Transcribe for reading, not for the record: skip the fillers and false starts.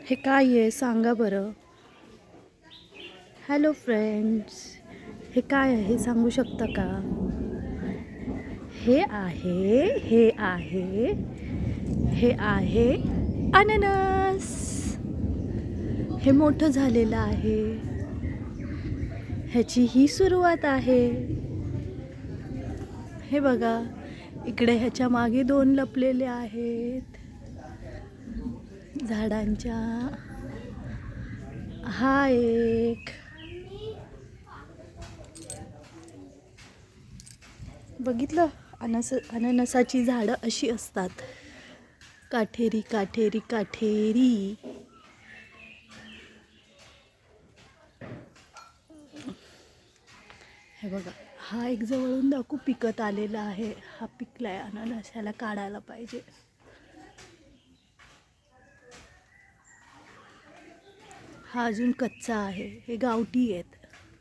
हे काय आहे सांगा बरं. हॅलो फ्रेंड्स, हे काय आहे सांगू शकता का? हे आहे हे आहे हे आहे अननस. हे मोठं झालेलं आहे. ह्याची ही सुरुवात आहे. हे बघा, इकडे ह्याच्या मागे 2 लपलेले आहेत झाडांच्या. हा एक. बघितलं, अननसाची झाडं अशी असतात, काठेरी काठेरी काठेरी. हे बघा, हा एक जवळून दाखवू पिकत आलेला आहे. हा पिकलाय अननस, ह्याला काढायला पाहिजे. हा अजून कच्चा आहे. हे गावठी आहेत.